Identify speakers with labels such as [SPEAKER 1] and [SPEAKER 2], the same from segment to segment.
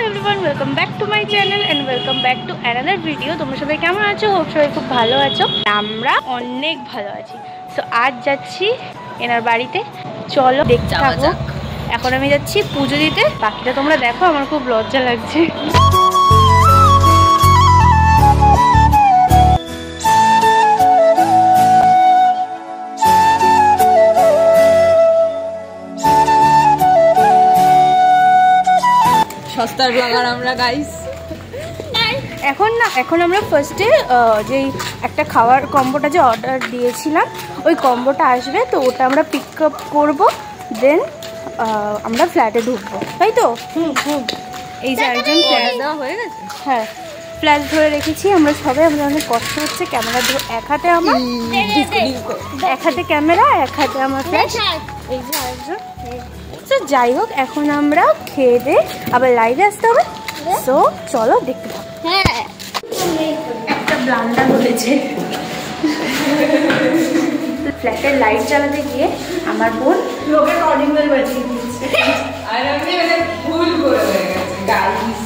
[SPEAKER 1] Everyone, welcome back to my channel and welcome back to another video. তোমরা সবাই কেমন আছো? হোপ সবাই খুব ভালো আছো। আমরা অনেক ভালো আছি। সো আজ যাচ্ছি এনার বাড়িতে, চলো দেখতে থাকো। এখন আমি যাচ্ছি পুজো দিতে, বাকিটা তোমরা দেখো। আমার খুব লজ্জা লাগছে।
[SPEAKER 2] সস্তার ব্লগার আমরা গাইস।
[SPEAKER 1] এখন আমরা ফার্স্টে যেই একটা খাওয়ার কম্বোটা যে অর্ডার দিয়েছিলাম, ওই কম্বোটা আসবে, তো ওটা আমরা পিক আপ করবো। দেন আমরা ফ্ল্যাটে ঢুকবো, তাই তো? এই যে একজন ফ্ল্যাট দেওয়া হয়ে গেছে। হ্যাঁ, ফ্ল্যাশ ধরে রেখেছি আমরা সবাই। আমরা অনেক কষ্ট হচ্ছে, ক্যামেরা এক হাতে আমার, এক হাতে ক্যামেরা, এক হাতে আমার ফ্ল্যাশ। এই যে আরেকজন। তো যাই হোক, এখন আমরা খেয়ে দিয়ে আবার লাইভে আসতে হবে। তো চলো দেখতে পাবো। হ্যাঁ, একটা ব্লান্ডার হয়েছে। ফ্ল্যাটের লাইট জ্বালাতে গিয়ে আমার বোন লোকের কলিং বেল বাজিয়ে দিয়েছে।
[SPEAKER 2] আর আমি মানে ভুল করে হয়ে গেছে গাইস।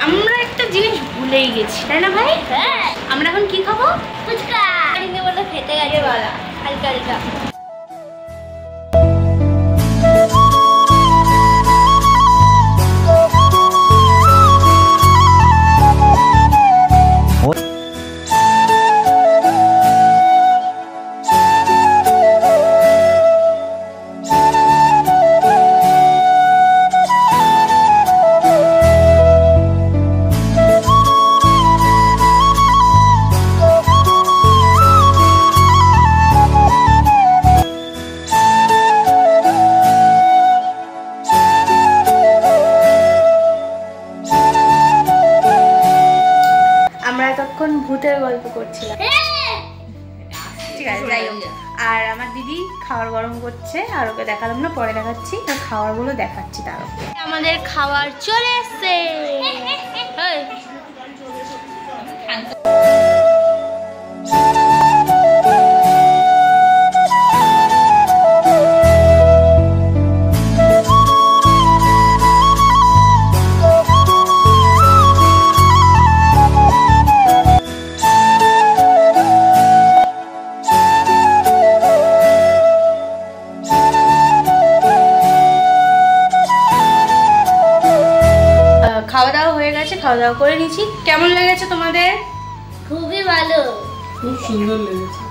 [SPEAKER 1] আমরা একটা জিনিস ভুলেই গেছি, তাই না ভাই? হ্যাঁ। আমরা এখন কি খাবো? ফুচকা। আজকে বলে খেতে গেছে বলা হালকা হালকা। ভূতের গল্প করছিলাম, ঠিক আছে? যাই হোক, আর আমার দিদি খাবার গরম করছে, আর ওকে দেখালাম না, পরে দেখাচ্ছি। তার খাবারগুলো দেখাচ্ছি। তারও আমাদের খাবার চলে এসছে। খাওয়া দাওয়া হয়ে গেছে, খাওয়া দাওয়া করে নিয়েছি। কেমন লেগেছে তোমাদের?
[SPEAKER 3] খুবই ভালো,
[SPEAKER 2] খুব সুন্দর লেগেছে।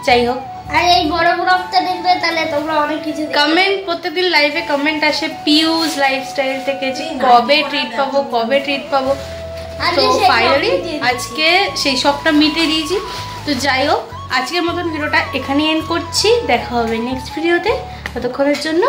[SPEAKER 1] যাই হোক,
[SPEAKER 3] আর এই বড় ব্লগটা দেখবে তাহলে তোমরা অনেক কিছু
[SPEAKER 1] কমেন্ট, প্রত্যেকদিন লাইভে কমেন্ট আসে পিউজ লাইফস্টাইল থেকে যে কবে ট্রিট পাবো, কবে ট্রিট পাবো। তো ফাইনালি আজকে সেই সবটা মিটিয়ে দিয়েছি। তো যাই হোক, আজকের মতন ভিডিওটা এখানে এন্ড করছি। দেখা হবে নেক্সট ভিডিওতে। ততক্ষণের জন্য